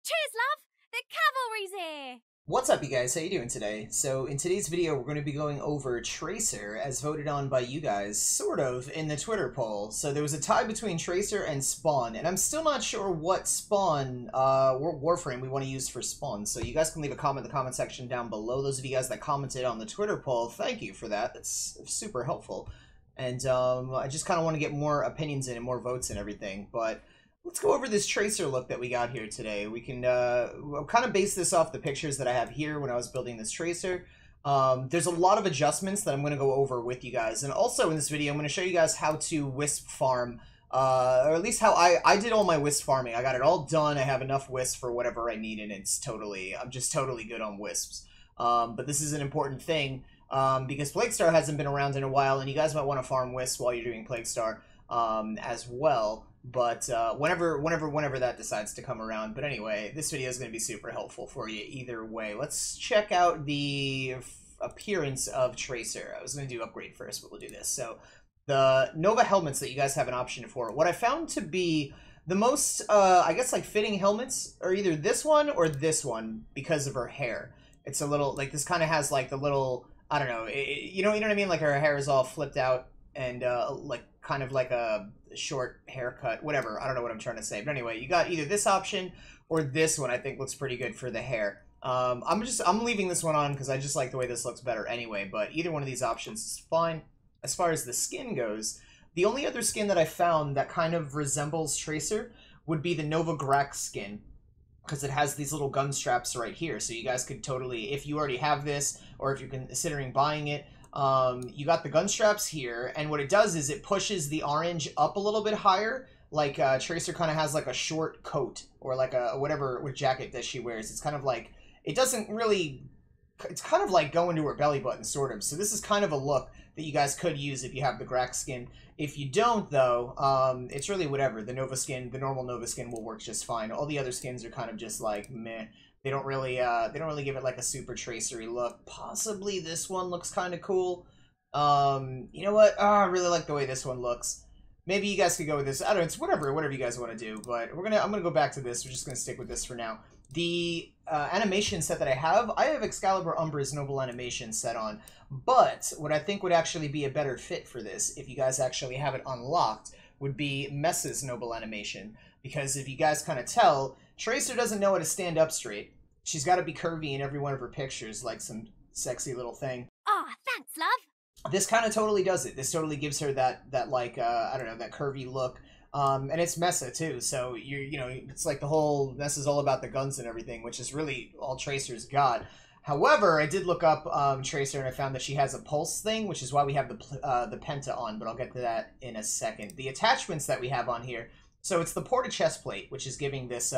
Cheers, love! The cavalry's here! What's up, you guys? How you doing today? So in today's video, we're going to be going over Tracer as voted on by you guys, sort of, in the Twitter poll. So there was a tie between Tracer and Spawn, and I'm still not sure what Spawn, Warframe we want to use for Spawn. So you guys can leave a comment in the comment section down below. Those of you guys that commented on the Twitter poll, thank you for that. That's super helpful. And I just kind of want to get more opinions in and more votes and everything, but let's go over this Tracer look that we got here today. We can kind of base this off the pictures that I have here when I was building this Tracer. There's a lot of adjustments that I'm going to go over with you guys. And also in this video, I'm going to show you guys how to Wisp farm, or at least how I did all my Wisp farming. I got it all done. I have enough Wisp for whatever I need, and I'm just totally good on Wisps. But this is an important thing because Plague Star hasn't been around in a while, and you guys might want to farm Wisp while you're doing Plague Star as well. But whenever that decides to come around. But anyway, this video is going to be super helpful for you either way. Let's check out the appearance of Tracer. I was going to do upgrade first, but we'll do this. So the Nova helmets that you guys have an option for. What I found to be the most, I guess, like fitting helmets are either this one or this one because of her hair. It's a little, like, this kind of has like the little, I don't know, you know what I mean? Like her hair is all flipped out and like kind of like a short haircut, whatever. I don't know what I'm trying to say, but anyway, you got either this option or this one. I think looks pretty good for the hair. I'm leaving this one on because I just like the way this looks better anyway. But either one of these options is fine. As far as the skin goes, the only other skin that I found that kind of resembles Tracer would be the Nova Grax skin, because it has these little gun straps right here. So you guys could totally, if you already have this or if you're considering buying it, you got the gun straps here, and what it does is it pushes the orange up a little bit higher. Like Tracer kind of has like a short coat or like a whatever jacket that she wears. It's kind of like, it doesn't really, it's kind of like going to her belly button sort of. So this is kind of a look that you guys could use if you have the Grax skin. If you don't though, it's really whatever. The Nova skin, the normal Nova skin will work just fine. All the other skins are kind of just like meh. They don't really give it like a super tracery look. Possibly this one looks kind of cool. You know what? Oh, I really like the way this one looks. Maybe you guys could go with this. I don't know. It's whatever you guys want to do. But I'm gonna go back to this. We're just gonna stick with this for now. The animation set that I have Excalibur Umbra's Noble animation set on. But what I think would actually be a better fit for this, if you guys actually have it unlocked, would be Messa's Noble animation. Because if you guys kind of tell, Tracer doesn't know how to stand up straight. She's got to be curvy in every one of her pictures, like some sexy little thing. Ah, thanks, love! This kind of totally does it. This totally gives her that like, I don't know, that curvy look. And it's Mesa, too, so, you know, it's like the whole, Messa's all about the guns and everything, which is really all Tracer's got. However, I did look up Tracer, and I found that she has a pulse thing, which is why we have the Penta on, but I'll get to that in a second. The attachments that we have on here, so it's the porta chest plate, which is giving this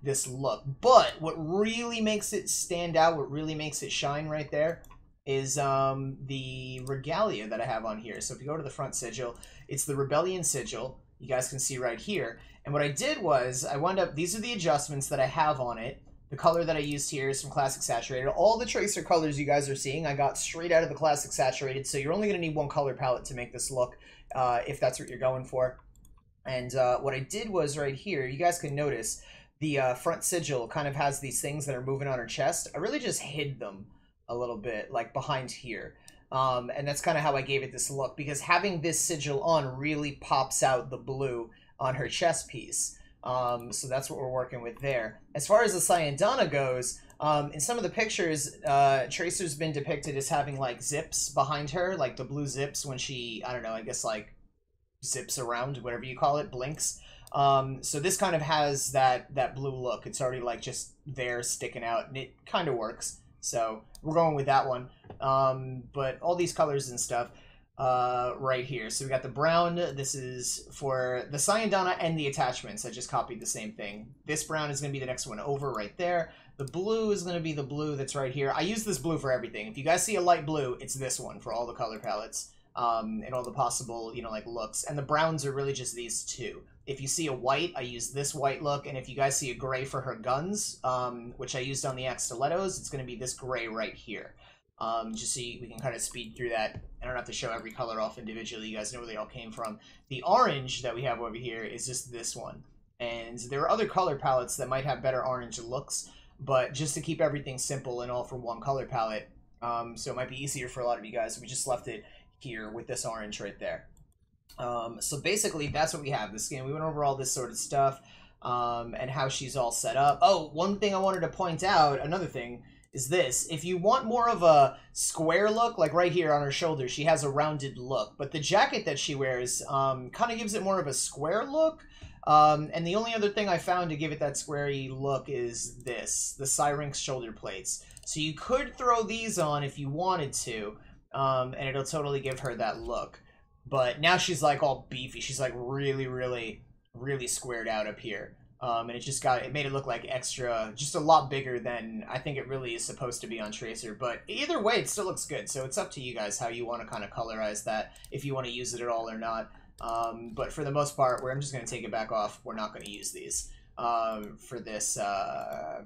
this look. But what really makes it stand out, what really makes it shine right there, is the regalia that I have on here. So if you go to the front sigil, it's the Rebellion sigil. You guys can see right here. And what I did was, I wound up, these are the adjustments that I have on it. The color that I used here is from Classic Saturated. All the Tracer colors you guys are seeing, I got straight out of the Classic Saturated. So you're only going to need one color palette to make this look, if that's what you're going for. And what I did was right here, you guys can notice the front sigil kind of has these things that are moving on her chest. I really just hid them a little bit, like behind here. And that's kind of how I gave it this look, because having this sigil on really pops out the blue on her chest piece. So that's what we're working with there. As far as the Syandana goes, in some of the pictures, Tracer's been depicted as having like zips behind her, like the blue zips when she, I don't know, I guess like zips around, whatever you call it, blinks. So this kind of has that blue look. It's already like just there sticking out, and it kind of works. So we're going with that one. But all these colors and stuff right here. So we got the brown. This is for the Syandana and the attachments. I just copied the same thing. This brown is going to be the next one over right there. The blue is going to be the blue that's right here. I use this blue for everything. If you guys see a light blue, it's this one for all the color palettes. And all the possible, you know, like looks. And the browns are really just these two. If you see a white, I use this white look. And if you guys see a gray for her guns, which I used on the Axe Stilettos, it's going to be this gray right here. Just so we can kind of speed through that. I don't have to show every color off individually. You guys know where they all came from. The orange that we have over here is just this one. And there are other color palettes that might have better orange looks, but just to keep everything simple and all for one color palette, so it might be easier for a lot of you guys, we just left it here with this orange right there. So basically, that's what we have. The skin, we went over all this sort of stuff, and how she's all set up. Oh, one thing I wanted to point out, another thing, is this. If you want more of a square look, like right here on her shoulder, she has a rounded look. But the jacket that she wears kind of gives it more of a square look. And the only other thing I found to give it that squarey look is this, the Syrinx shoulder plates. So you could throw these on if you wanted to, and it'll totally give her that look. But now she's like all beefy. She's like really, really, really squared out up here. And it made it look like extra, just a lot bigger than I think it really is supposed to be on Tracer. But either way, it still looks good. So it's up to you guys how you want to kind of colorize that, if you want to use it at all or not. But for the most part, I'm just going to take it back off. We're not going to use these for this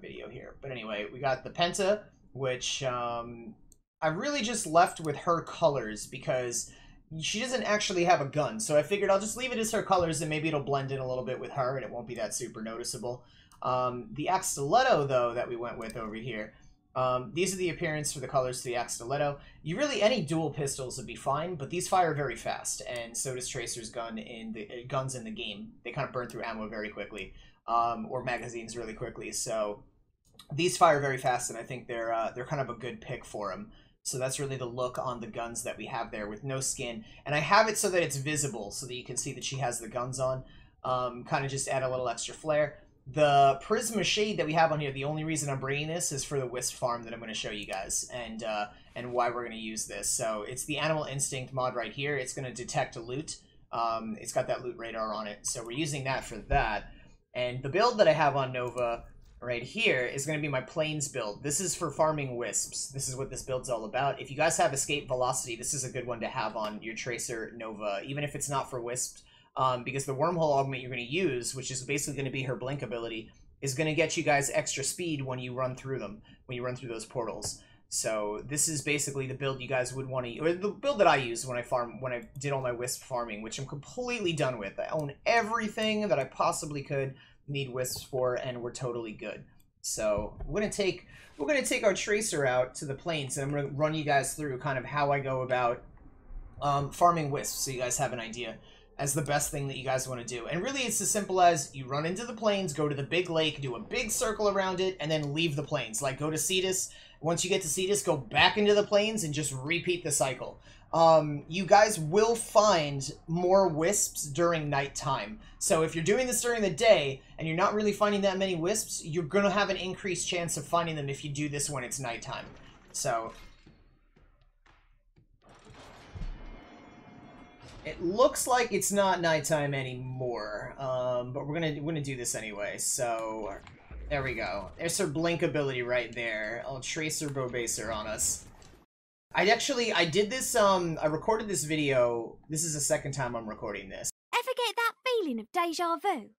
video here. But anyway, we got the Penta, which I really just left with her colors because she doesn't actually have a gun, so I figured I'll just leave it as her colors and maybe it'll blend in a little bit with her and it won't be that super noticeable. The axe stiletto, though, that we went with over here, these are the appearance for the colors to the axe stiletto. Any dual pistols would be fine, but these fire very fast, and so does Tracer's guns in the game. They kind of burn through ammo very quickly, or magazines really quickly, so these fire very fast, and I think they're kind of a good pick for them. So that's really the look on the guns that we have there with no skin. And I have it so that it's visible so that you can see that she has the guns on. Kind of just add a little extra flair. The Prisma shade that we have on here, the only reason I'm bringing this is for the Wisp farm that I'm going to show you guys. And why we're going to use this. So it's the Animal Instinct mod right here. It's going to detect loot. It's got that loot radar on it. So we're using that for that. And the build that I have on Nova right here is going to be my Plains build. This is for farming Wisps. This is what this build's all about. If you guys have Escape Velocity, this is a good one to have on your Tracer Nova, even if it's not for Wisps, because the Wormhole augment you're going to use, which is basically going to be her Blink ability, is going to get you guys extra speed when you run through them, when you run through those portals. So this is basically the build you guys would want to, or the build that I used when I did all my Wisp farming, which I'm completely done with. I own everything that I possibly could need Wisps for, and we're totally good. So we're gonna take our Tracer out to the Plains, and I'm gonna run you guys through kind of how I go about farming Wisps, so you guys have an idea as the best thing that you guys want to do. And really, it's as simple as you run into the Plains, go to the big lake, do a big circle around it, and then leave the Plains. Like, go to Cetus. Once you get to Cetus, go back into the Plains and just repeat the cycle. You guys will find more Wisps during nighttime. So if you're doing this during the day and you're not really finding that many Wisps, you're going to have an increased chance of finding them if you do this when it's nighttime. So it looks like it's not nighttime anymore, but we're gonna do this anyway. So there we go. There's her Blink ability right there. I'll Tracer Bobaser on us. I did this, I recorded this video. This is the second time I'm recording this. Ever get that feeling of deja vu?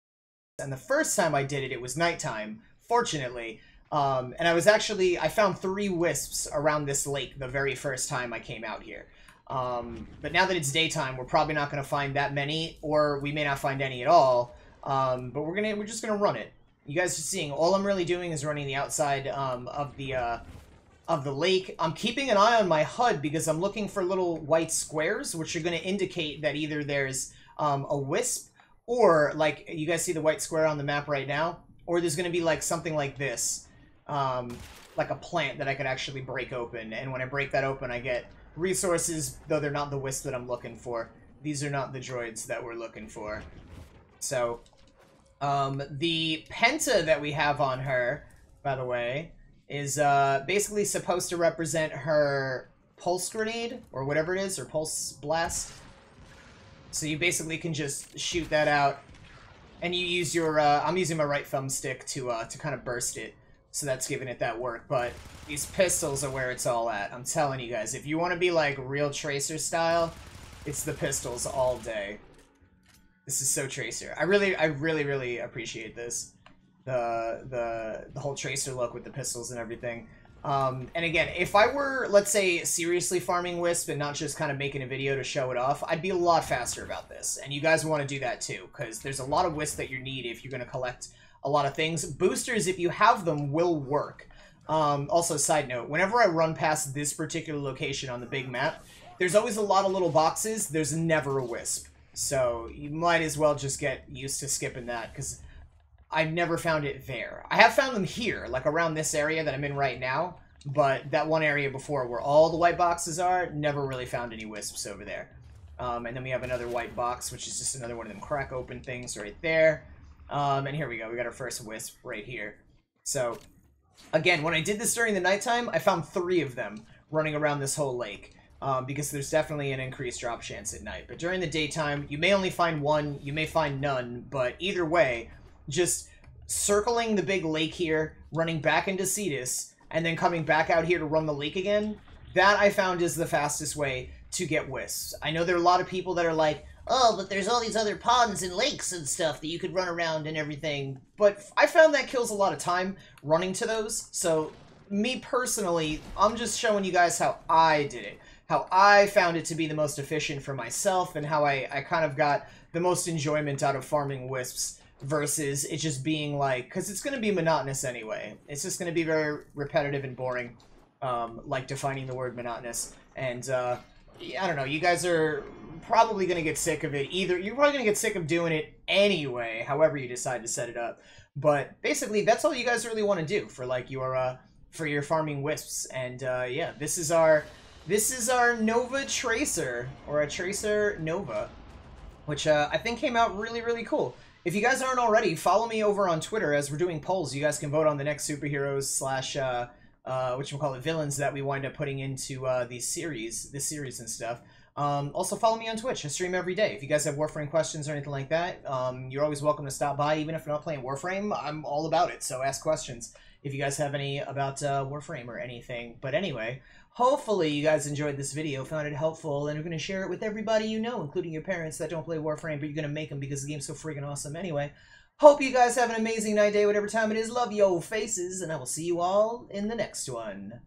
And the first time I did it, it was nighttime, fortunately. And I found 3 Wisps around this lake the very first time I came out here. But now that it's daytime, we're probably not going to find that many, or we may not find any at all. But we're just going to run it. You guys are seeing, all I'm really doing is running the outside of the lake. I'm keeping an eye on my HUD because I'm looking for little white squares, which are going to indicate that either there's a Wisp, or, like, you guys see the white square on the map right now, or there's going to be, like, something like this, like a plant that I could actually break open, and when I break that open, I get resources, though they're not the Wisp that I'm looking for. These are not the droids that we're looking for. So, the Penta that we have on her, by the way, is basically supposed to represent her pulse grenade, or whatever it is, or pulse blast. So you basically can just shoot that out, and you use your, I'm using my right thumbstick to kind of burst it, so that's giving it that work. But these pistols are where it's all at. I'm telling you guys, if you want to be like real Tracer style, it's the pistols all day. This is so Tracer. I really appreciate this. The whole Tracer look with the pistols and everything. And again, if I were, let's say, seriously farming Wisp and not just kind of making a video to show it off, I'd be a lot faster about this. And you guys want to do that too, because there's a lot of Wisp that you need if you're going to collect a lot of things. Boosters, if you have them, will work. Also, side note, whenever I run past this particular location on the big map, there's always a lot of little boxes. There's never a Wisp. So you might as well just get used to skipping that, because I've never found it there. I have found them here, like around this area that I'm in right now, but that one area before where all the white boxes are, never really found any Wisps over there. And then we have another white box, which is just another one of them crack open things right there. And here we go. We got our first Wisp right here. So, again, when I did this during the nighttime, I found 3 of them running around this whole lake. Because there's definitely an increased drop chance at night. But during the daytime, you may only find 1, you may find none, but either way, just circling the big lake here, running back into Cetus, and then coming back out here to run the lake again, that I found is the fastest way to get Wisps. I know there are a lot of people that are like, oh, but there's all these other ponds and lakes and stuff that you could run around and everything. But I found that kills a lot of time running to those. So, me personally, I'm just showing you guys how I did it. How I found it to be the most efficient for myself, and how I kind of got the most enjoyment out of farming Wisps versus it just being like, because it's going to be monotonous anyway. It's just going to be very repetitive and boring, like defining the word monotonous. And, I don't know, you guys are probably going to get sick of it. Either you're probably going to get sick of doing it anyway, however you decide to set it up. But basically, that's all you guys really want to do for like your farming Wisps. And yeah, this is our Nova Tracer, or a Tracer Nova, which I think came out really, really cool. If you guys aren't already, follow me over on Twitter as we're doing polls. You guys can vote on the next superheroes slash whatchamacallit, villains that we wind up putting into this series and stuff. Also, follow me on Twitch. I stream every day. If you guys have Warframe questions or anything like that, you're always welcome to stop by. Even if you're not playing Warframe, I'm all about it, so ask questions if you guys have any about Warframe or anything. But anyway, hopefully you guys enjoyed this video, found it helpful, and are going to share it with everybody you know, including your parents that don't play Warframe, but you're going to make them because the game's so freaking awesome anyway. Hope you guys have an amazing night, day, whatever time it is. Love yo faces, and I will see you all in the next one.